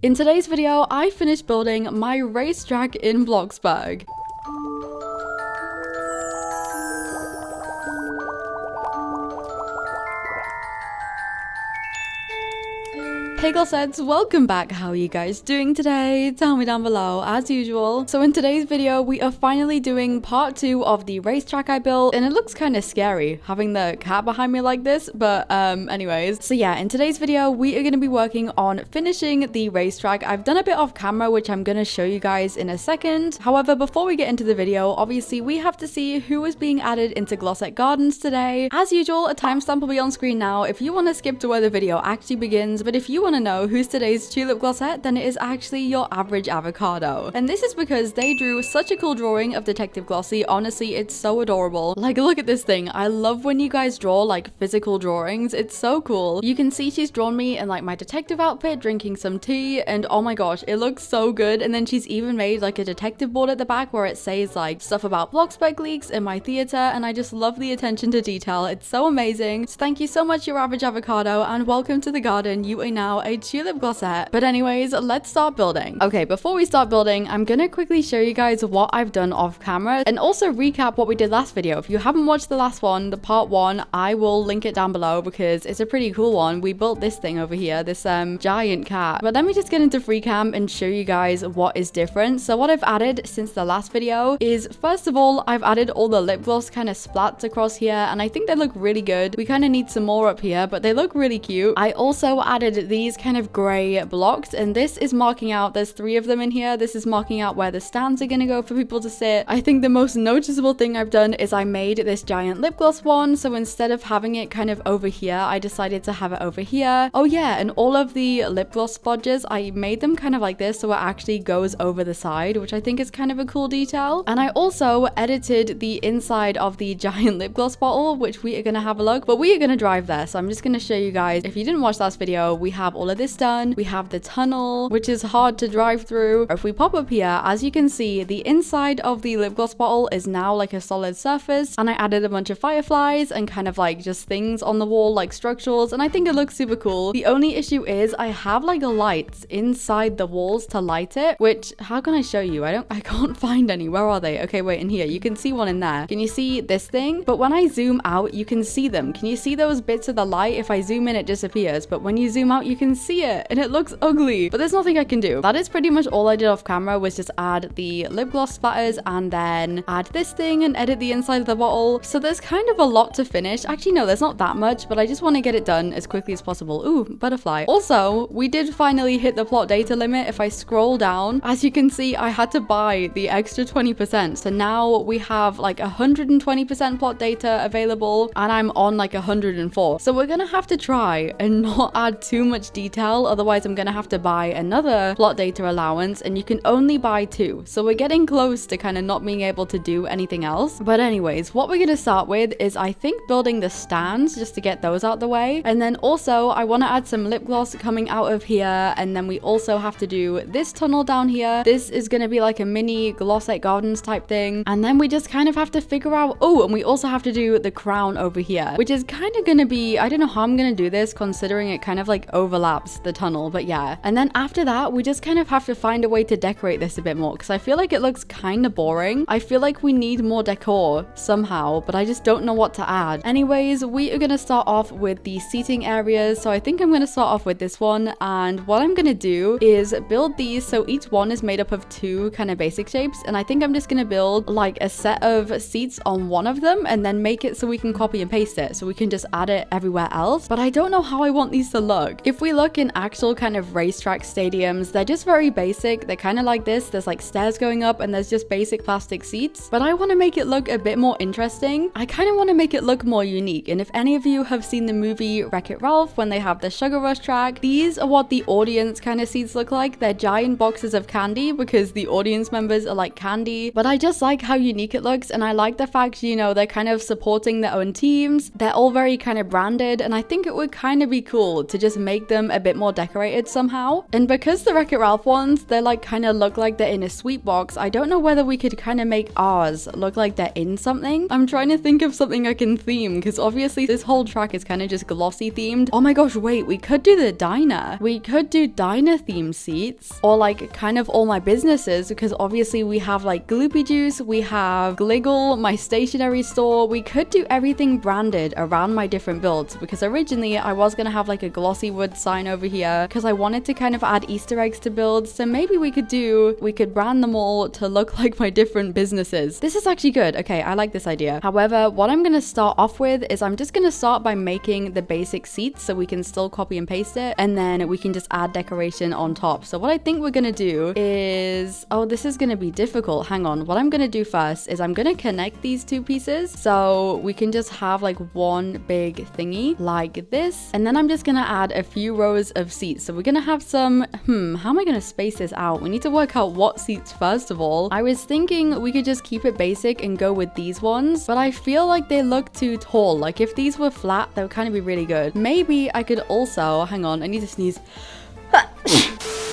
In today's video, I finished building my racetrack in Bloxburg. Hey glossettes, welcome back. How are you guys doing today? Tell me down below as usual. So in today's video, we are finally doing part 2 of the racetrack I built, and it looks kind of scary having the cat behind me like this, but anyways. So yeah, in today's video, we are going to be working on finishing the racetrack. I've done a bit off camera, which I'm going to show you guys in a second. However, before we get into the video, obviously we have to see who is being added into Glossette Gardens today. As usual, a timestamp will be on screen now if you want to skip to where the video actually begins, but if you want to know who's today's tulip glossette, then it is actually your average avocado. And this is because they drew such a cool drawing of Detective Glossie. Honestly, it's so adorable. Like, look at this thing. I love when you guys draw like physical drawings. It's so cool. You can see she's drawn me in like my detective outfit, drinking some tea, and oh my gosh, it looks so good. And then she's even made like a detective board at the back where it says like stuff about Bloxburg leaks in my theater, and I just love the attention to detail. It's so amazing. So thank you so much, your average avocado, and welcome to the garden. You are now a tulip glossette. But anyways, let's start building. Okay, before we start building, I'm gonna quickly show you guys what I've done off camera and also recap what we did last video. If you haven't watched the last one, the part 1, I will link it down below because it's a pretty cool one. We built this thing over here, this giant cat. But let me just get into free cam and show you guys what is different. So what I've added since the last video is, first of all, I've added all the lip gloss kind of splats across here, and I think they look really good. We kind of need some more up here, but they look really cute. I also added these kind of gray blocks, and this is marking out, there's 3 of them in here. This is marking out where the stands are gonna go for people to sit. I think the most noticeable thing I've done is I made this giant lip gloss one. So instead of having it kind of over here, I decided to have it over here. Oh yeah, and all of the lip gloss sponges, I made them kind of like this so it actually goes over the side, which I think is kind of a cool detail. And I also edited the inside of the giant lip gloss bottle, which we are gonna have a look, but we are gonna drive there. So I'm just gonna show you guys, if you didn't watch last video, we have all of this done. We have the tunnel, which is hard to drive through. If we pop up here, as you can see, the inside of the lip gloss bottle is now like a solid surface, and I added a bunch of fireflies and kind of like just things on the wall like structurals, and I think it looks super cool. The only issue is I have like lights inside the walls to light it, which, how can I show you? I can't find any. Where are they? Okay, wait, in here. You can see one in there. Can you see this thing? But when I zoom out, you can see them. Can you see those bits of the light? If I zoom in, it disappears, but when you zoom out, you can see it, and it looks ugly, but there's nothing I can do. That is pretty much all I did off camera, was just add the lip gloss splatters and then add this thing and edit the inside of the bottle. So there's kind of a lot to finish. Actually, no, there's not that much, but I just want to get it done as quickly as possible. Ooh, butterfly. Also, we did finally hit the plot data limit. If I scroll down, as you can see, I had to buy the extra 20%. So now we have like 120% plot data available, and I'm on like 104. So we're gonna have to try and not add too much detail, otherwise I'm gonna have to buy another plot data allowance, and you can only buy 2. So we're getting close to kind of not being able to do anything else. But anyways, what we're gonna start with is, I think, building the stands just to get those out the way. And then also I want to add some lip gloss coming out of here, and then we also have to do this tunnel down here. This is gonna be like a mini Glossette Gardens type thing, and then we just kind of have to figure out, oh, and we also have to do the crown over here, which is kind of gonna be, I don't know how I'm gonna do this considering it kind of like overlaps the tunnel, but yeah. And then after that, we just kind of have to find a way to decorate this a bit more, because I feel like it looks kind of boring. I feel like we need more decor somehow, but I just don't know what to add. Anyways, we are going to start off with the seating areas. So I think I'm going to start off with this one, and what I'm going to do is build these. So each one is made up of 2 kind of basic shapes, and I think I'm just going to build like a set of seats on one of them and then make it so we can copy and paste it, so we can just add it everywhere else. But I don't know how I want these to look. If we look in actual kind of racetrack stadiums, they're just very basic. They're kind of like this. There's like stairs going up, and there's just basic plastic seats. But I want to make it look a bit more interesting. I kind of want to make it look more unique. And if any of you have seen the movie Wreck-It Ralph, when they have the Sugar Rush track, these are what the audience kind of seats look like. They're giant boxes of candy because the audience members are like candy. But I just like how unique it looks, and I like the fact, you know, they're kind of supporting their own teams. They're all very kind of branded, and I think it would kind of be cool to just make them them a bit more decorated somehow. And because the Wreck-It Ralph ones, they like kind of look like they're in a sweet box, I don't know whether we could kind of make ours look like they're in something. I'm trying to think of something I can theme, because obviously this whole track is kind of just glossy themed. Oh my gosh, wait, we could do the diner. We could do diner themed seats, or like kind of all my businesses, because obviously we have like Gloopy Juice, we have Gliggle, my stationery store. We could do everything branded around my different builds, because originally I was gonna have like a glossy wood sign over here because I wanted to kind of add Easter eggs to builds. So maybe we could brand them all to look like my different businesses. This is actually good. Okay, I like this idea. However, what I'm gonna start off with is I'm just gonna start by making the basic seats so we can still copy and paste it, and then we can just add decoration on top. So what I think we're gonna do is, oh, this is gonna be difficult. Hang on. What I'm gonna do first is I'm gonna connect these two pieces so we can just have like one big thingy like this, and then I'm just gonna add a few rows of seats. So we're gonna have some, how am I gonna space this out? We need to work out what seats first of all. I was thinking we could just keep it basic and go with these ones, but I feel like they look too tall. Like if these were flat, that would kind of be really good. Maybe I could also, hang on, I need to sneeze.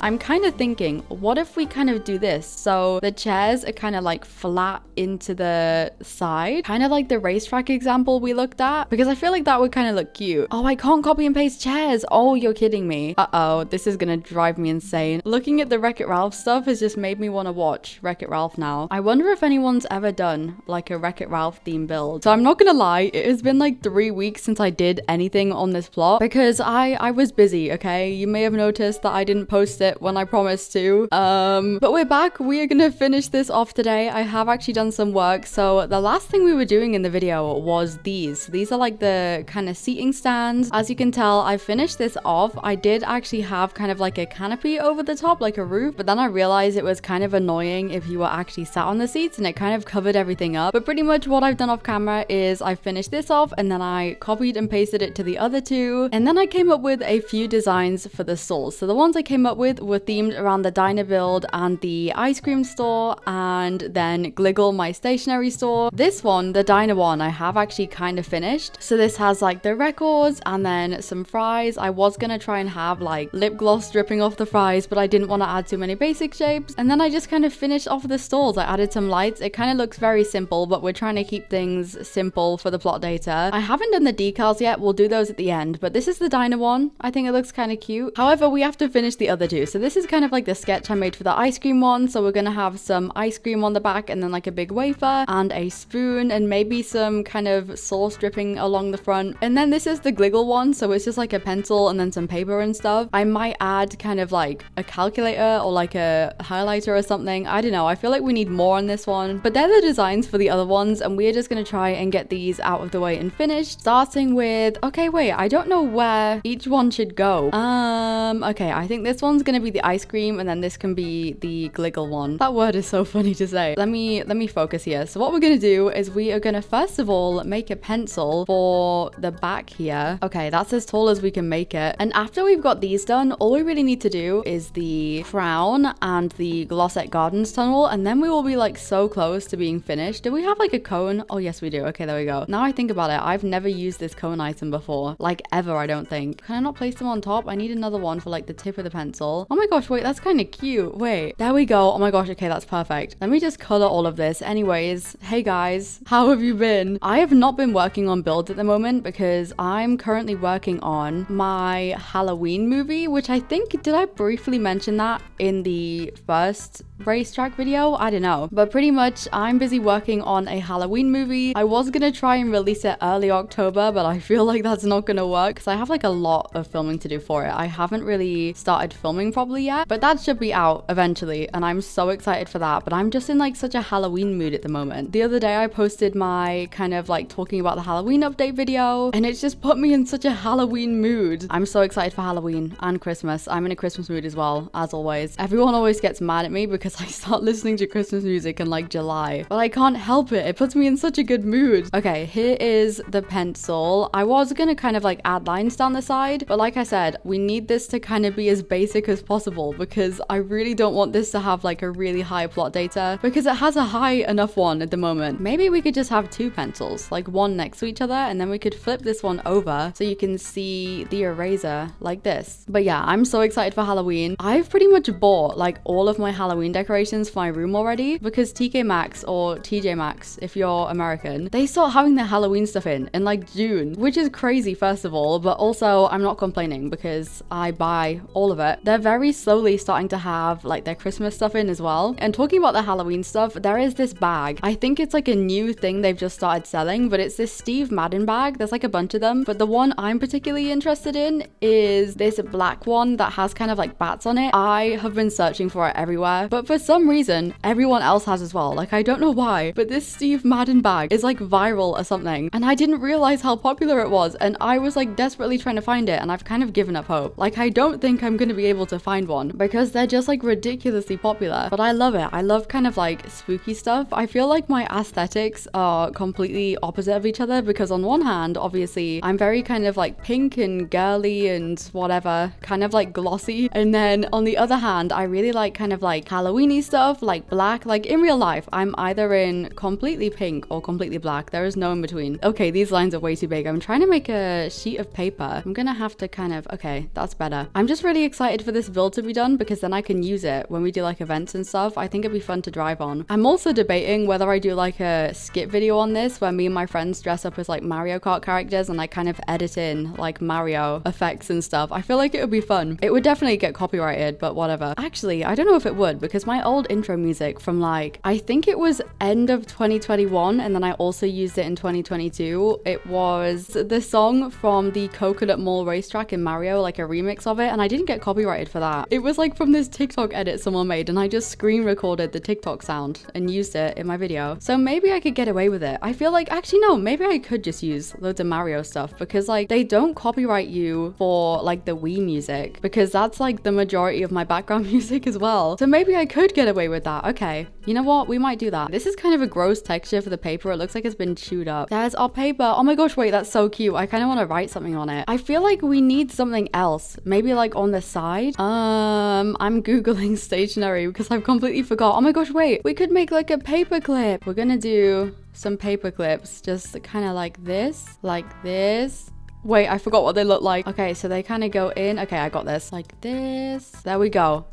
I'm kind of thinking, what if we kind of do this? So the chairs are kind of like flat into the side, kind of like the racetrack example we looked at, because I feel like that would kind of look cute. Oh, I can't copy and paste chairs. Oh, you're kidding me. Uh-oh, this is gonna drive me insane. Looking at the Wreck-It Ralph stuff has just made me want to watch Wreck-It Ralph now. I wonder if anyone's ever done like a Wreck-It Ralph theme build. So I'm not gonna lie, it has been like 3 weeks since I did anything on this plot because I was busy, okay? You may have noticed that I didn't post it when I promised to. But we're back. We are gonna finish this off today. I have actually done some work. So the last thing we were doing in the video was these. These are like the kind of seating stands. As you can tell, I finished this off. I did actually have kind of like a canopy over the top, like a roof, but then I realized it was kind of annoying if you were actually sat on the seats and it kind of covered everything up. But pretty much what I've done off camera is I finished this off and then I copied and pasted it to the other two. And then I came up with a few designs for the stalls. So the ones I came up with were themed around the diner build and the ice cream store, and then Gliggle, my stationery store. This one, the diner one, I have actually kind of finished. So this has like the records and then some fries. I was gonna try and have like lip gloss dripping off the fries, but I didn't want to add too many basic shapes. And then I just kind of finished off the stalls. I added some lights. It kind of looks very simple, but we're trying to keep things simple for the plot data. I haven't done the decals yet. We'll do those at the end, but this is the diner one. I think it looks kind of cute. However, we have to finish the other two. So this is kind of like the sketch I made for the ice cream one. So we're gonna have some ice cream on the back and then like a big wafer and a spoon and maybe some kind of sauce dripping along the front. And then this is the Gliggle one. So it's just like a pencil and then some paper and stuff. I might add kind of like a calculator or like a highlighter or something. I don't know. I feel like we need more on this one, but they're the designs for the other ones. And we're just gonna try and get these out of the way and finished. Starting with, okay, wait, I don't know where each one should go. Okay, I think this one's gonna be the ice cream and then this can be the Gliggle one. That word is so funny to say. Let me focus here. So what we're gonna do is we are gonna first of all make a pencil for the back here. Okay, that's as tall as we can make it. And after we've got these done, all we really need to do is the crown and the Glossette Gardens tunnel, and then we will be like so close to being finished. Do we have like a cone? Oh yes, we do. Okay, there we go. Now I think about it, I've never used this cone item before, like ever, I don't think. Can I not place them on top? I need another one for like the tip of the pencil. Oh my gosh, wait, that's kind of cute. Wait, there we go. Oh my gosh, okay, that's perfect. Let me just color all of this. Anyways, hey guys, how have you been? I have not been working on builds at the moment because I'm currently working on my Halloween movie, which I think, did I briefly mention that in the first racetrack video? I don't know, but pretty much I'm busy working on a Halloween movie. I was gonna try and release it early October, but I feel like that's not gonna work because I have like a lot of filming to do for it. I haven't really started filming probably yet, but that should be out eventually and I'm so excited for that. But I'm just in like such a Halloween mood at the moment. The other day I posted my kind of like talking about the Halloween update video and it's just put me in such a Halloween mood. I'm so excited for Halloween and Christmas. I'm in a Christmas mood as well, as always. Everyone always gets mad at me because because I start listening to Christmas music in like July, but I can't help it. It puts me in such a good mood. Okay, here is the pencil. I was gonna kind of like add lines down the side, but like I said, we need this to kind of be as basic as possible because I really don't want this to have like a really high plot data because it has a high enough one at the moment. Maybe we could just have two pencils, like one next to each other, and then we could flip this one over so you can see the eraser like this. But yeah, I'm so excited for Halloween. I've pretty much bought like all of my Halloween decorations for my room already because TK Maxx or TJ Maxx, if you're American, they start having their Halloween stuff in like June, which is crazy first of all, but also I'm not complaining because I buy all of it. They're very slowly starting to have like their Christmas stuff in as well. And talking about the Halloween stuff, there is this bag. I think it's like a new thing they've just started selling, but it's this Steve Madden bag. There's like a bunch of them, but the one I'm particularly interested in is this black one that has kind of like bats on it. I have been searching for it everywhere, but for some reason everyone else has as well. Like I don't know why, but this Steve Madden bag is like viral or something, and I didn't realize how popular it was, and I was like desperately trying to find it, and I've kind of given up hope. Like I don't think I'm gonna be able to find one because they're just like ridiculously popular, but I love it. I love kind of like spooky stuff. I feel like my aesthetics are completely opposite of each other because on one hand, obviously I'm very kind of like pink and girly and whatever, kind of like glossy, and then on the other hand I really like kind of like Halloweeny stuff, like black. Like in real life I'm either in completely pink or completely black. There is no in between. Okay, these lines are way too big. I'm trying to make a sheet of paper. I'm gonna have to kind of, okay, that's better. I'm just really excited for this build to be done because then I can use it when we do like events and stuff. I think it'd be fun to drive on. I'm also debating whether I do like a skit video on this where me and my friends dress up as like Mario Kart characters and I kind of edit in like Mario effects and stuff. I feel like it would be fun. It would definitely get copyrighted, but whatever. Actually, I don't know if it would because my old intro music from like, I think it was end of 2021 and then I also used it in 2022. It was the song from the Coconut Mall Racetrack in Mario, like a remix of it, and I didn't get copyrighted for that. It was like from this TikTok edit someone made and I just screen recorded the TikTok sound and used it in my video. So maybe I could get away with it. I feel like, actually no, maybe I could just use loads of Mario stuff because like they don't copyright you for like the Wii music because that's like the majority of my background music as well. So maybe I could get away with that. Okay, you know what? We might do that. This is kind of a gross texture for the paper. It looks like it's been chewed up. There's our paper. Oh my gosh, wait, that's so cute. I kind of want to write something on it. I feel like we need something else. Maybe like on the side. I'm Googling stationery because I've completely forgot. Oh my gosh, wait, we could make like a paper clip. We're gonna do some paper clips, just kind of like this, like this. Wait, I forgot what they look like. Okay, so they kind of go in. Okay, I got this. Like this. There we go.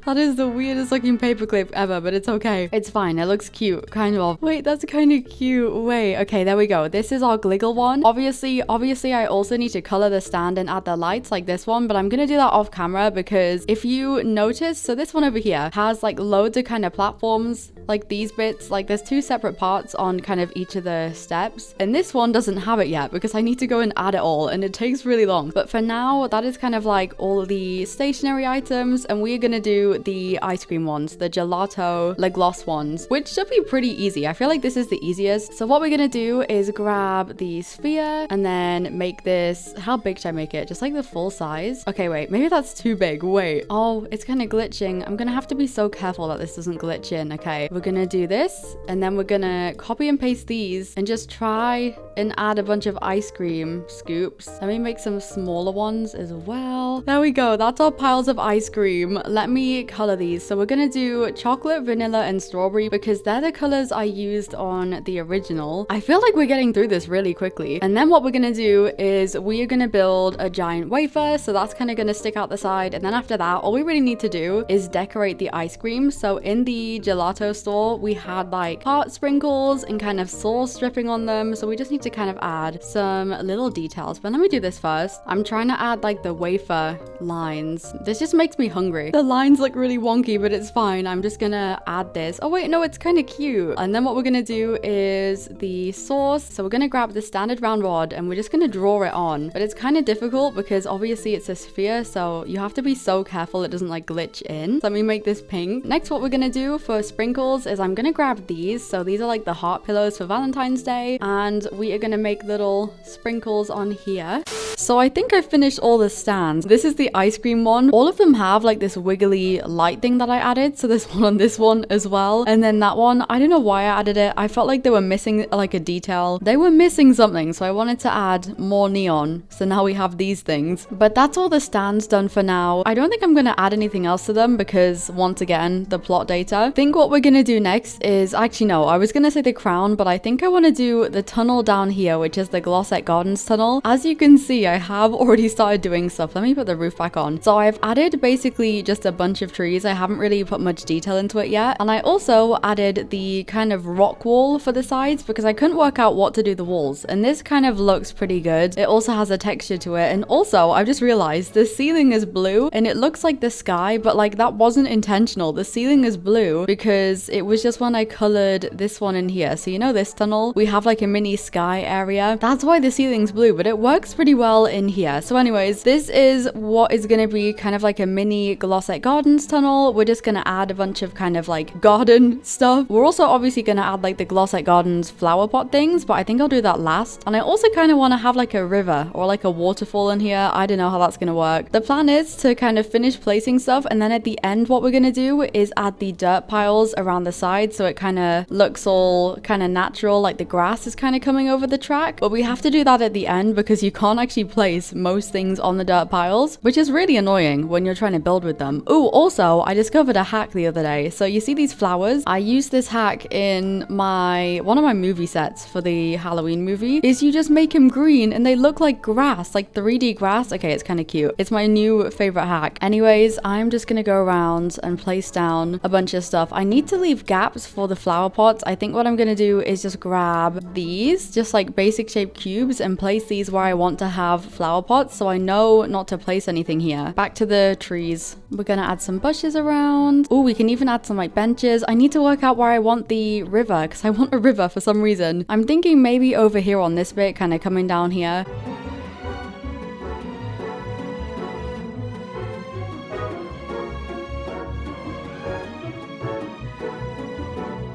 That is the weirdest looking paperclip ever, but it's okay. It's fine. It looks cute, kind of. Wait, that's kind of cute. Wait, okay, there we go. This is our Gliggle one. Obviously, I also need to color the stand and add the lights like this one, but I'm gonna do that off camera because if you notice, so this one over here has like loads of kind of platforms, like these bits, like there's two separate parts on kind of each of the steps, and this one doesn't have it yet because I need to go and add it all, and it takes really long. But for now, that is kind of like all the stationery items, and we're gonna do the ice cream ones, the gelato le gloss ones, which should be pretty easy. I feel like this is the easiest. So what we're gonna do is grab the sphere and then make this, how big should I make it? Just like the full size. Okay, wait, maybe that's too big. Wait, oh, it's kind of glitching. I'm gonna have to be so careful that this doesn't glitch in. Okay, we're gonna do this and then we're gonna copy and paste these and just try and add a bunch of ice cream scoops. Let me make some smaller ones as well. There we go. That's our piles of ice cream. Let me color these. So we're gonna do chocolate, vanilla, and strawberry because they're the colors I used on the original. I feel like we're getting through this really quickly. And then what we're gonna do is we are gonna build a giant wafer. So that's kind of gonna stick out the side. And then after that, all we really need to do is decorate the ice cream. So in the gelato store, we had like heart sprinkles and kind of sauce dripping on them. So we just need to kind of add some little details. But let me do this first. I'm trying to add like the wafer lines. This just makes me hungry. The lines look really wonky, but it's fine. I'm just gonna add this. Oh wait, no, it's kind of cute. And then what we're gonna do is the sauce. So we're gonna grab the standard round rod and we're just gonna draw it on. But it's kind of difficult because obviously it's a sphere, so you have to be so careful it doesn't like glitch in. So let me make this pink. Next, what we're gonna do for sprinkles is I'm gonna grab these. So these are like the heart pillows for Valentine's Day, and we are gonna make little sprinkles on here. So I think I finished all the stands. This is the ice cream one. All of them have like this wiggly wiggly light thing that I added. So there's one on this one as well. And then that one, I don't know why I added it. I felt like they were missing like a detail. They were missing something. So I wanted to add more neon. So now we have these things. But that's all the stands done for now. I don't think I'm going to add anything else to them because once again, the plot data. I think what we're going to do next is actually no, I was going to say the crown, but I think I want to do the tunnel down here, which is the Glossette Gardens tunnel. As you can see, I have already started doing stuff. Let me put the roof back on. So I've added basically just a bunch of trees. I haven't really put much detail into it yet. And I also added the kind of rock wall for the sides because I couldn't work out what to do the walls. And this kind of looks pretty good. It also has a texture to it. And also I've just realized the ceiling is blue and it looks like the sky, but like that wasn't intentional. The ceiling is blue because it was just when I colored this one in here. So you know this tunnel, we have like a mini sky area. That's why the ceiling's blue, but it works pretty well in here. So anyways, this is what is going to be kind of like a mini Glossette Gardens tunnel. We're just going to add a bunch of kind of like garden stuff. We're also obviously going to add like the Glossette Gardens flower pot things, but I think I'll do that last. And I also kind of want to have like a river or like a waterfall in here. I don't know how that's going to work. The plan is to kind of finish placing stuff, and then at the end what we're going to do is add the dirt piles around the side so it kind of looks all kind of natural, like the grass is kind of coming over the track. But we have to do that at the end because you can't actually place most things on the dirt piles, which is really annoying when you're trying to build with them. Oh, also I discovered a hack the other day. So you see these flowers? I used this hack in one of my movie sets for the Halloween movie. Is you just make them green and they look like grass, like 3D grass. Okay, it's kind of cute. It's my new favorite hack. Anyways, I'm just gonna go around and place down a bunch of stuff. I need to leave gaps for the flower pots. I think what I'm gonna do is just grab these, just like basic shaped cubes, and place these where I want to have flower pots so I know not to place anything here. Back to the trees. We're gonna add some bushes around. Oh, we can even add some like benches. I need to work out where I want the river because I want a river for some reason. I'm thinking maybe over here on this bit, kind of coming down here.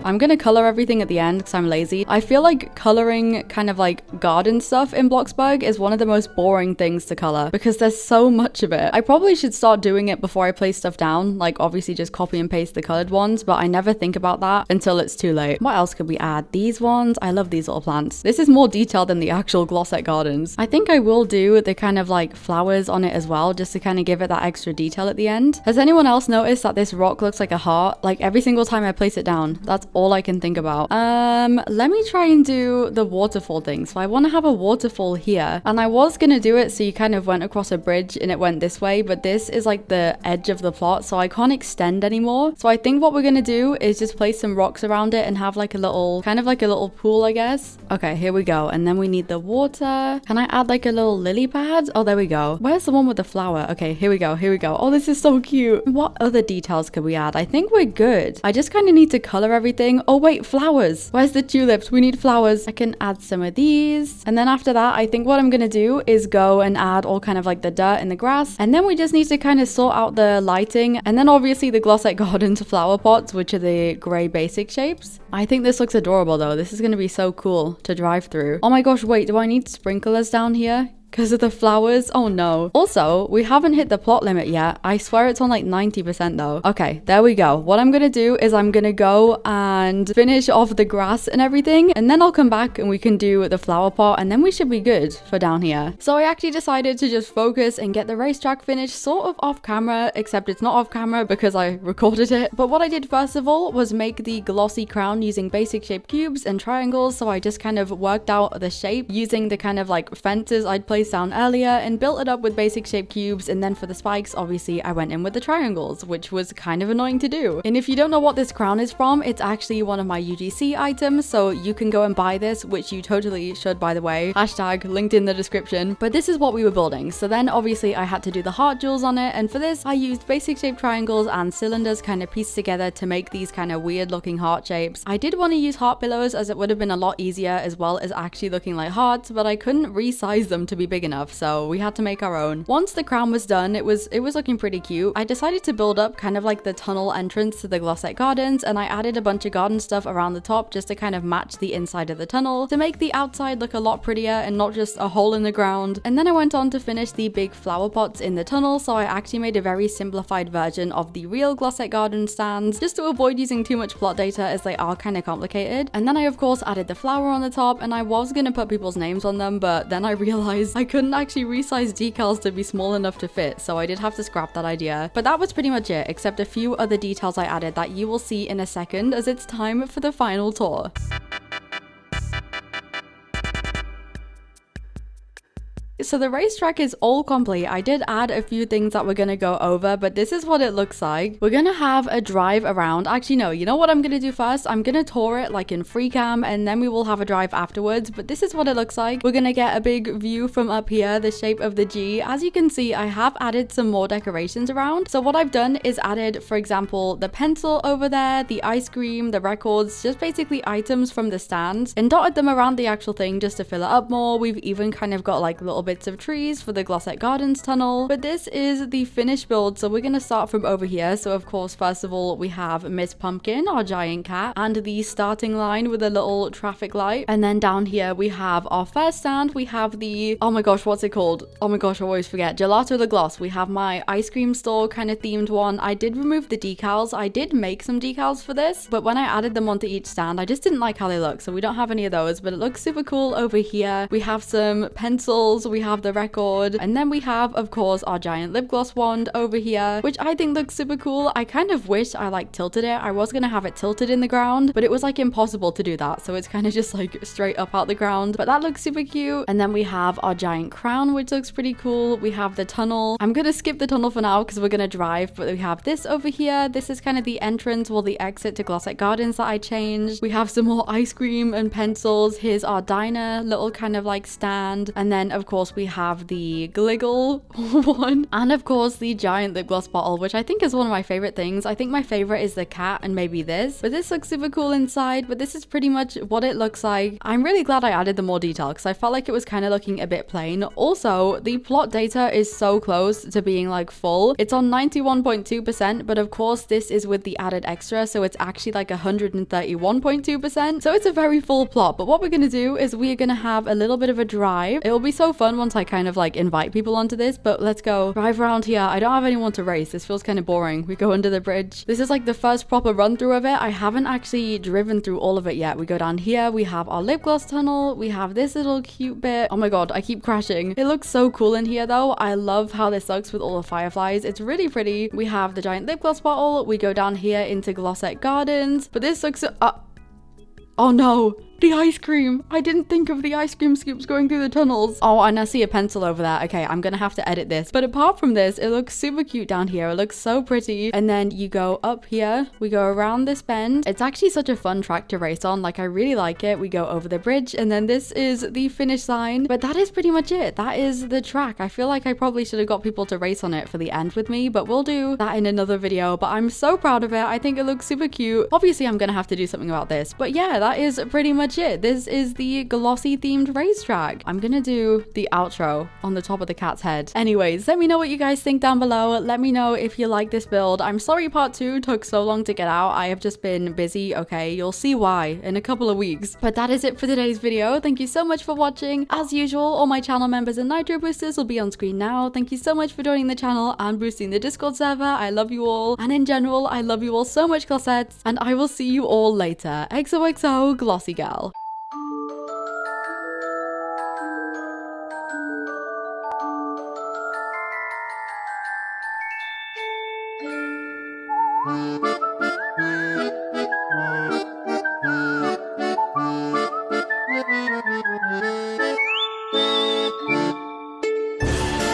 I'm gonna color everything at the end because I'm lazy. I feel like coloring kind of like garden stuff in Bloxburg is one of the most boring things to color because there's so much of it. I probably should start doing it before I place stuff down, like obviously just copy and paste the colored ones, but I never think about that until it's too late. What else could we add? These ones, I love these little plants. This is more detailed than the actual Glossette Gardens. I think I will do the kind of like flowers on it as well, just to kind of give it that extra detail at the end. Has anyone else noticed that this rock looks like a heart? Like every single time I place it down, that's all I can think about. Let me try and do the waterfall thing. So I want to have a waterfall here, and I was gonna do it so you kind of went across a bridge and it went this way, but this is like the edge of the plot, so I can't extend anymore. So I think what we're gonna do is just place some rocks around it and have like a little, kind of like a little pool, I guess. Okay, here we go. And then we need the water. Can I add like a little lily pad? Oh, there we go. Where's the one with the flower? Okay, here we go. Here we go. Oh, this is so cute. What other details could we add? I think we're good. I just kind of need to color everything. Oh wait, flowers. Where's the tulips? We need flowers. I can add some of these. And then after that, I think what I'm gonna do is go and add all kind of like the dirt and the grass. And then we just need to kind of sort out the lighting. And then obviously the Glossette Gardens flower pots, which are the gray basic shapes. I think this looks adorable though. This is gonna be so cool to drive through. Oh my gosh, wait, do I need sprinklers down here? Because of the flowers? Oh no. Also, we haven't hit the plot limit yet. I swear it's on like 90% though. Okay, there we go. What I'm gonna do is I'm gonna go and finish off the grass and everything, and then I'll come back and we can do the flower pot, and then we should be good for down here. So I actually decided to just focus and get the racetrack finished sort of off camera, except it's not off camera because I recorded it. But what I did first of all was make the glossy crown using basic shaped cubes and triangles. So I just kind of worked out the shape using the kind of like fences I'd placed down earlier and built it up with basic shaped cubes. And then for the spikes, obviously I went in with the triangles, which was kind of annoying to do. And if you don't know what this crown is from, it's actually one of my UGC items, so you can go and buy this, which you totally should, by the way. Hashtag linked in the description. But this is what we were building. So then obviously I had to do the heart jewels on it, and for this I used basic shaped triangles and cylinders kind of pieced together to make these kind of weird looking heart shapes. I did want to use heart pillows as it would have been a lot easier, as well as actually looking like hearts, but I couldn't resize them to be big enough, so we had to make our own. Once the crown was done, it was looking pretty cute. I decided to build up kind of like the tunnel entrance to the Glossette Gardens, and I added a bunch of garden stuff around the top just to kind of match the inside of the tunnel to make the outside look a lot prettier and not just a hole in the ground. And then I went on to finish the big flower pots in the tunnel, so I actually made a very simplified version of the real Glossette Garden stands just to avoid using too much plot data as they are kind of complicated. And then I of course added the flower on the top, and I was gonna put people's names on them, but then I realized I couldn't actually resize decals to be small enough to fit, so I did have to scrap that idea. But that was pretty much it, except a few other details I added that you will see in a second as it's time for the final tour. So the racetrack is all complete. I did add a few things that we're gonna go over, but this is what it looks like. We're gonna have a drive around. Actually, no, you know what I'm gonna do first? I'm gonna tour it like in free cam, and then we will have a drive afterwards, but this is what it looks like. We're gonna get a big view from up here, the shape of the G. As you can see, I have added some more decorations around. So what I've done is added, for example, the pencil over there, the ice cream, the records, just basically items from the stands, and dotted them around the actual thing just to fill it up more. We've even kind of got like little bits of trees for the Glossette Gardens tunnel. But this is the finished build, so we're gonna start from over here. So of course, first of all, we have Miss Pumpkin, our giant cat, and the starting line with a little traffic light. And then down here we have our first stand. We have the, oh my gosh, what's it called? Oh my gosh, I always forget. Gelato the Gloss. We have my ice cream store kind of themed one. I did remove the decals. I did make some decals for this, but when I added them onto each stand, I just didn't like how they look, so we don't have any of those, but it looks super cool over here. We have some pencils, we have the record, and then we have of course our giant lip gloss wand over here, which I think looks super cool. I kind of wish I like tilted it. I was gonna have it tilted in the ground, but it was like impossible to do that, so it's kind of just like straight up out the ground, but that looks super cute. And then we have our giant crown, which looks pretty cool. We have the tunnel. I'm gonna skip the tunnel for now because we're gonna drive, but we have this over here. This is kind of the entrance, well, the exit to Glossette Gardens that I changed. We have some more ice cream and pencils. Here's our diner, little kind of like stand, and then of course we have the Gliggle one, and of course the giant lip gloss bottle, which I think is one of my favorite things. I think my favorite is the cat and maybe this, but this looks super cool inside. But this is pretty much what it looks like. I'm really glad I added the more detail because I felt like it was kind of looking a bit plain. Also, the plot data is so close to being like full. It's on 91.2%, but of course this is with the added extra, so it's actually like 131.2%, so it's a very full plot. But what we're gonna do is we're gonna have a little bit of a drive. It will be so fun once I kind of like invite people onto this, but let's go drive around here. I don't have anyone to race. This feels kind of boring. We go under the bridge. This is like the first proper run through of it. I haven't actually driven through all of it yet. We go down here. We have our lip gloss tunnel. We have this little cute bit. Oh my god, I keep crashing. It looks so cool in here though. I love how this looks with all the fireflies. It's really pretty. We have the giant lip gloss bottle. We go down here into Glossette Gardens, but this looks oh no, the ice cream. I didn't think of the ice cream scoops going through the tunnels. Oh, and I see a pencil over there. Okay, I'm gonna have to edit this. But apart from this, it looks super cute down here. It looks so pretty. And then you go up here. We go around this bend. It's actually such a fun track to race on. Like, I really like it. We go over the bridge, and then this is the finish line. But that is pretty much it. That is the track. I feel like I probably should have got people to race on it for the end with me, but we'll do that in another video. But I'm so proud of it. I think it looks super cute. Obviously, I'm gonna have to do something about this. But yeah, that is pretty much it. This is the glossy themed racetrack. I'm gonna do the outro on the top of the cat's head. Anyways, let me know what you guys think down below. Let me know if you like this build. I'm sorry part 2 took so long to get out. I have just been busy, okay? You'll see why in a couple of weeks. But that is it for today's video. Thank you so much for watching. As usual, all my channel members and nitro boosters will be on screen now. Thank you so much for joining the channel and boosting the Discord server. I love you all. And in general, I love you all so much, glossettes. And I will see you all later. XOXO, Glossy Girl.